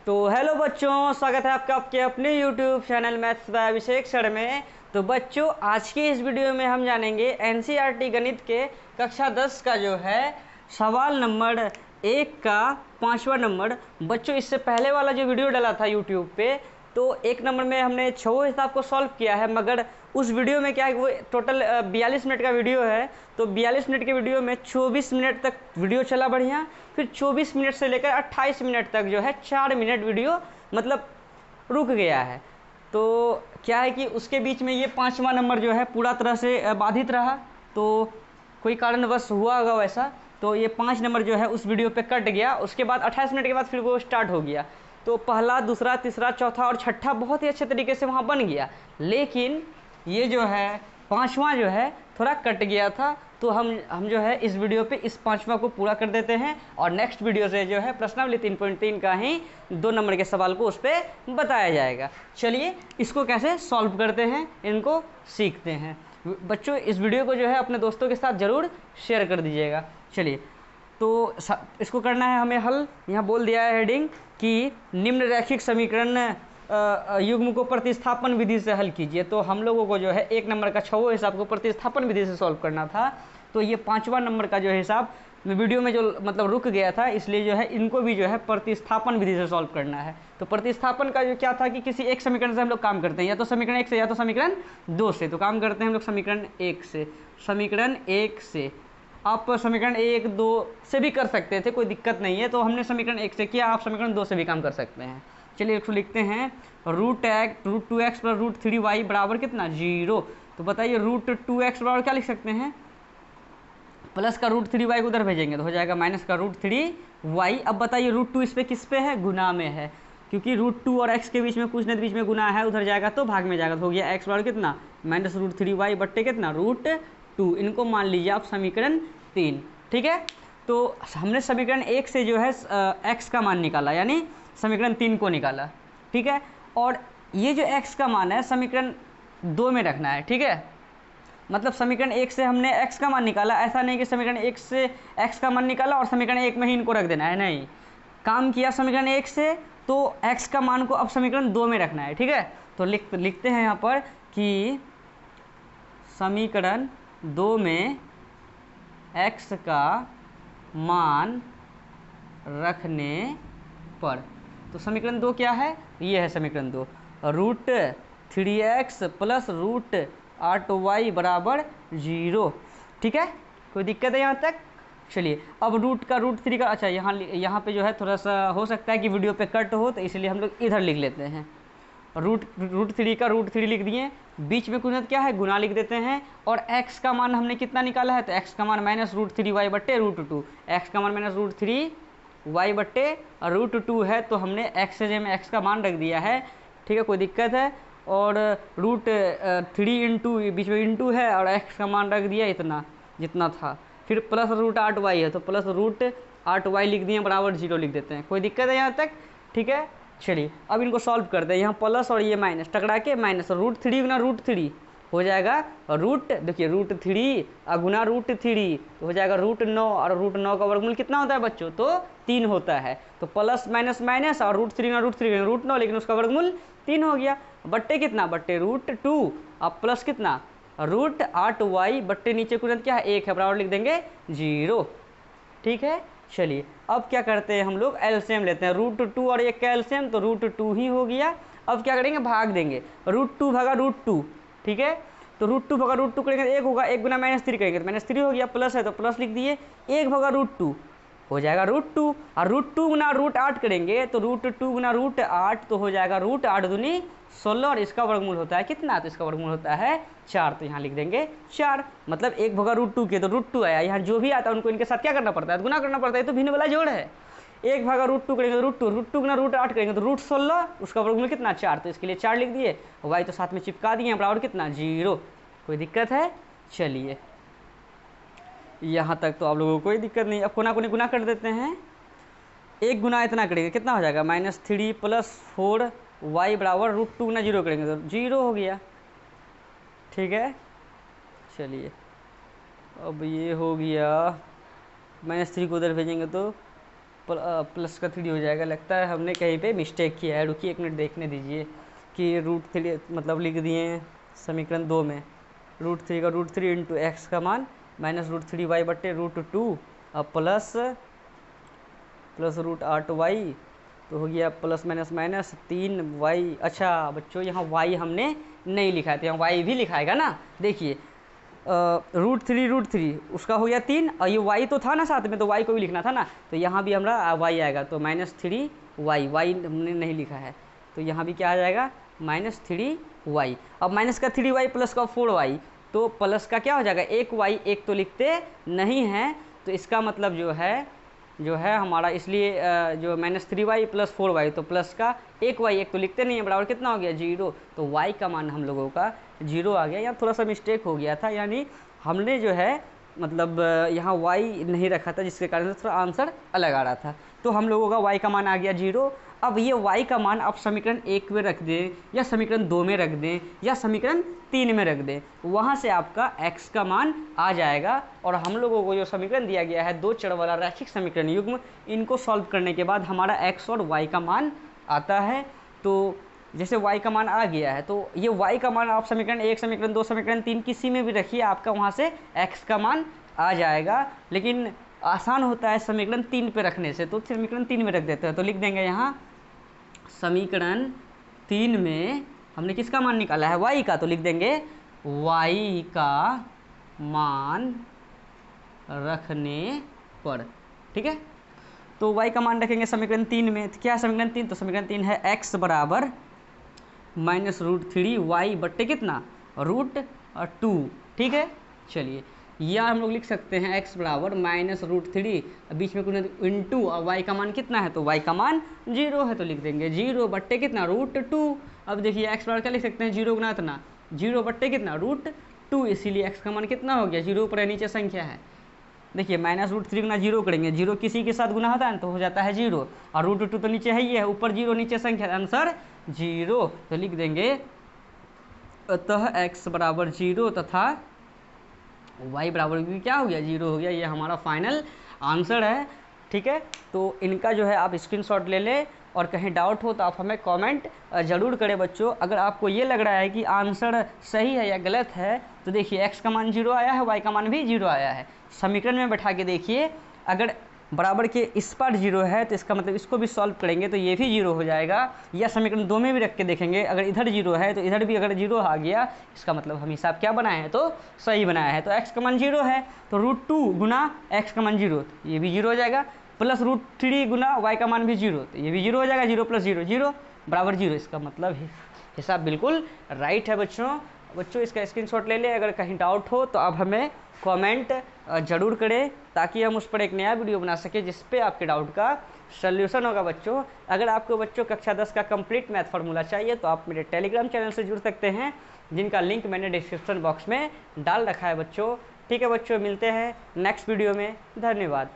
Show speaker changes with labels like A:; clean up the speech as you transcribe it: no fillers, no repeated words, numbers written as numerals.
A: तो हेलो बच्चों, स्वागत है आपका आपके अपने YouTube channel maths by Abhishek sir में। तो बच्चों, आज की इस वीडियो में हम जानेंगे एनसीईआरटी गणित के कक्षा 10 का जो है सवाल नंबर 1 का 5वां नंबर। बच्चों, इससे पहले वाला जो वीडियो डाला था YouTube पे, तो 1 नंबर में हमने 6 हिसाब को सॉल्व किया है, मगर उस वीडियो में क्या है, वो टोटल 42 मिनट का वीडियो है। तो 42 मिनट के वीडियो में 24 मिनट तक वीडियो चला बढ़िया, फिर 24 मिनट से लेकर 28 मिनट तक जो है 4 मिनट वीडियो मतलब रुक गया है। तो क्या है कि उसके बीच में ये 5वां नंबर जो है पूरा तरह से बाधित रहा, तो कोई कारणवश हुआ होगा वैसा। तो ये 5 नंबर जो है उस वीडियो पे कट गया। उसके बाद 28 मिनट के बाद फिर वो स्टार्ट हो गया। तो पहला, दूसरा, तीसरा, चौथा और छठा बहुत ही अच्छे तरीके से वहाँ बन गया, लेकिन ये जो है 5वां जो है थोड़ा कट गया था। तो हम जो है इस वीडियो पे इस 5वां को पूरा कर देते हैं, और नेक्स्ट वीडियो से जो है प्रश्नावली 3.3 का ही 2 नंबर के सवाल को उस पर बताया जाएगा। चलिए इसको कैसे सॉल्व करते हैं, इनको सीखते हैं। बच्चों, इस वीडियो को जो है अपने दोस्तों के साथ ज़रूर शेयर कर दीजिएगा। चलिए, तो इसको करना है हमें हल। यहाँ बोल दिया है हेडिंग कि निम्न रैखिक समीकरण युग्म को प्रतिस्थापन विधि से हल कीजिए। तो हम लोगों को जो है 1 नंबर का 6वां हिसाब को प्रतिस्थापन विधि से सॉल्व करना था। तो ये 5वां नंबर का जो हिसाब वीडियो में जो मतलब रुक गया था, इसलिए जो है इनको भी जो है प्रतिस्थापन विधि से सॉल्व करना है। तो प्रतिस्थापन का जो क्या था कि किसी एक समीकरण से हम लोग काम करते हैं, या तो समीकरण 1 से या तो समीकरण 2 से। तो काम करते हैं हम लोग समीकरण 1 से। समीकरण 1 से आप समीकरण 1, 2 से भी कर सकते थे, कोई दिक्कत नहीं है। तो हमने समीकरण 1 से किया, आप समीकरण 2 से भी काम कर सकते हैं। चलिए इसको लिखते हैं, √2x प्लस √3y बराबर कितना, 0। तो बताइए √2x बराबर क्या लिख सकते हैं, प्लस का √3y को उधर भेजेंगे तो हो जाएगा माइनस का √3y। अब बताइए √2 इस पे किस पे है, गुना में है, क्योंकि √2 और x के बीच में कुछ नहीं, बीच में गुना है, उधर जाएगा तो भाग में जाएगा। तो हो गया x बराबर कितना, माइनस √3y बट्टे कितना, √2। इनको मान लीजिए आप समीकरण 3। ठीक है, तो हमने समीकरण 1 से जो है x का मान निकाला, यानी समीकरण 3 को निकाला। ठीक है, और ये जो x का मान है समीकरण 2 में रखना है। ठीक है, मतलब समीकरण 1 से हमने x का मान निकाला, ऐसा नहीं कि समीकरण 1 से x का मान निकाला और समीकरण 1 में ही इनको रख देना है, नहीं। काम किया समीकरण 1 से, तो x का मान को अब समीकरण 2 में रखना है। ठीक है, तो लिखते हैं यहाँ पर कि समीकरण 2 में x का मान रखने पर, तो समीकरण 2 क्या है, ये है समीकरण 2, √3x प्लस √8y बराबर 0। ठीक है, कोई दिक्कत है यहाँ तक। चलिए, अब √3 का, अच्छा यहाँ पे जो है थोड़ा सा हो सकता है कि वीडियो पे कट हो, तो इसलिए हम लोग इधर लिख लेते हैं। √3 का √3 लिख दिए, बीच में कुछ क्या है, गुना लिख देते हैं। और x का मान हमने कितना निकाला है, तो x का मान माइनस √3y बट्टे √2। x का मान माइनस √3y बट्टे √2 है, तो हमने x से जगह में x का मान रख दिया है। ठीक है, कोई दिक्कत है। और √3 इंटू, बीच में इंटू है, और x का मान रख दिया इतना जितना था। फिर प्लस √8y है, तो प्लस √8y लिख दिए, बराबर 0 लिख देते हैं। कोई दिक्कत है यहाँ तक। ठीक है, चलिए अब इनको सॉल्व करते हैं। यहाँ प्लस और ये माइनस टकरा के माइनस, √3 गुना √3 हो जाएगा देखिए √3 गुना √3 तो हो जाएगा √9, और √9 का वर्गमूल कितना होता है बच्चों, तो 3 होता है। तो प्लस माइनस माइनस, और √3 गुना √3 √9, लेकिन उसका वर्गमूल 3 हो गया। बट्टे कितना, बट्टे √2, अब प्लस कितना, √8y बट्टे नीचे कुछ क्या है, 1 है, बराबर लिख देंगे 0। ठीक है, चलिए अब क्या करते हैं, हम लोग एलसीएम लेते हैं। √2 और 1 का एलसीएम तो √2 ही हो गया। अब क्या करेंगे, भाग देंगे, √2 भागा √2। ठीक है, तो √2 भागा √2 करेंगे, 1 होगा, 1 गुना -3 करेंगे तो -3 हो गया, प्लस है तो प्लस लिख दिए, 1 भागा √2 हो जाएगा √2, और √2 गुना √8 करेंगे तो √2 गुना √8 तो हो जाएगा √8 दूनी 16, और इसका वर्गमूल होता है कितना, तो इसका वर्गमूल होता है 4। तो यहाँ लिख देंगे 4, मतलब 1 भागा √2 के तो √2 आया। यहाँ जो भी आता है उनको इनके साथ क्या करना पड़ता है, गुना करना पड़ता है, तो भिन्न वाला जोड़ है। 1 भागा √2 करेंगे तो √2 गुना √8 करेंगे तो √16, उसका वर्गमूल कितना, 4, तो इसके लिए 4 लिख दिए। y तो साथ में चिपका दिए, बराबर कितना, 0। कोई दिक्कत है। चलिए यहाँ तक तो आप लोगों को कोई दिक्कत नहीं। अब कोना कोनी गुना कर देते हैं, 1 गुना इतना करेंगे कितना हो जाएगा, -3 + 4y बराबर √2 गुना 0 करेंगे तो 0 हो गया। ठीक है, चलिए अब ये हो गया, -3 को उधर भेजेंगे तो प्लस का 3 हो जाएगा। लगता है हमने कहीं पे मिस्टेक किया है, रुकिए 1 मिनट देखने दीजिए कि √3 मतलब लिख दिए हैं समीकरण 2 में। √3 का √3 इंटू एक्स का मान माइनस √3y बट्टे √2 अब प्लस √8y तो हो गया प्लस माइनस माइनस 3y। अच्छा बच्चों यहाँ y हमने नहीं लिखा है, तो यहाँ y भी लिखाएगा ना। देखिए √3 उसका हो गया 3 और ये y तो था ना साथ में, तो y को भी लिखना था ना, तो यहाँ भी हमारा y आएगा। तो -3y हमने नहीं लिखा है, तो यहाँ भी क्या आ जाएगा -3y। अब माइनस का 3y प्लस का 4y, तो प्लस का क्या हो जाएगा 1y, एक तो लिखते नहीं हैं, तो इसका मतलब जो है हमारा, इसलिए जो -3y प्लस 4y, तो प्लस का 1y, एक तो लिखते नहीं है, बराबर कितना हो गया 0। तो y का मान हम लोगों का 0 आ गया। यहाँ थोड़ा सा मिस्टेक हो गया था, यानी हमने जो है मतलब यहाँ y नहीं रखा था, जिसके कारण से थोड़ा आंसर अलग आ रहा था। तो हम लोगों का y का मान आ गया 0। अब ये y का मान आप समीकरण 1 में रख दें या समीकरण 2 में रख दें या समीकरण 3 में रख दें, वहाँ से आपका x का मान आ जाएगा। और हम लोगों को जो समीकरण दिया गया है 2 चर वाला रैखिक समीकरण युग्म, इनको सॉल्व करने के बाद हमारा x और y का मान आता है। तो जैसे y का मान आ गया है, तो ये y का मान आप समीकरण 1, समीकरण 2, समीकरण 3 किसी में भी रखिए, आपका वहाँ से x का मान आ जाएगा। लेकिन आसान होता है समीकरण 3 पे रखने से, तो समीकरण 3 में रख देते हैं। तो लिख देंगे यहाँ समीकरण 3 में हमने किसका मान निकाला है y का, तो लिख देंगे y का मान रखने पर। ठीक है, तो y का मान रखेंगे समीकरण 3 में। तो क्या है समीकरण 3, तो समीकरण 3 है x बराबर -√3y बट्टे कितना √2। ठीक है, चलिए या हम लोग लिख सकते हैं x बराबर -√3, बीच में कुछ इंटू, और y का मान कितना है, तो y का मान 0 है, तो लिख देंगे 0 बट्टे कितना √2। अब देखिए x बराबर क्या लिख सकते हैं 0 गुना इतना, 0 बट्टे कितना √2, इसीलिए x का मान कितना हो गया 0 पर नीचे संख्या है। देखिए -√3 गुना 0 करेंगे, 0 किसी के साथ गुना होता है तो हो जाता है 0, और √2 तो नीचे है ही है, ऊपर 0 नीचे संख्या, आंसर 0। तो लिख देंगे अतः x बराबर 0 तथा y बराबर भी क्या हो गया 0 हो गया। ये हमारा फाइनल आंसर है। ठीक है, तो इनका जो है आप स्क्रीनशॉट ले लें, और कहीं डाउट हो तो आप हमें कमेंट ज़रूर करें बच्चों। अगर आपको ये लग रहा है कि आंसर सही है या गलत है, तो देखिए x का मान 0 आया है, y का मान भी 0 आया है। समीकरण में बैठा के देखिए, अगर बराबर के इस पर 0 है तो इसका मतलब इसको भी सॉल्व करेंगे तो ये भी 0 हो जाएगा, या समीकरण 2 में भी रख के देखेंगे, अगर इधर 0 है तो इधर भी अगर 0 आ गया, इसका मतलब हम हिसाब क्या बनाए हैं, तो सही बनाया है। तो x का मान 0 है, तो √2 गुना x का मान 0, तो ये भी 0 हो जाएगा, प्लस √3 गुना y का मान भी 0, तो ये भी 0 हो जाएगा। 0 + 0 0 बराबर 0, इसका मतलब हिसाब बिल्कुल राइट है बच्चों इसका स्क्रीनशॉट ले लें। अगर कहीं डाउट हो तो आप हमें कमेंट ज़रूर करें, ताकि हम उस पर एक नया वीडियो बना सकें जिस पे आपके डाउट का सल्यूशन होगा बच्चों। अगर आपको बच्चों कक्षा 10 का कंप्लीट मैथ फार्मूला चाहिए तो आप मेरे टेलीग्राम चैनल से जुड़ सकते हैं, जिनका लिंक मैंने डिस्क्रिप्शन बॉक्स में डाल रखा है बच्चों। ठीक है बच्चों, मिलते हैं नेक्स्ट वीडियो में। धन्यवाद।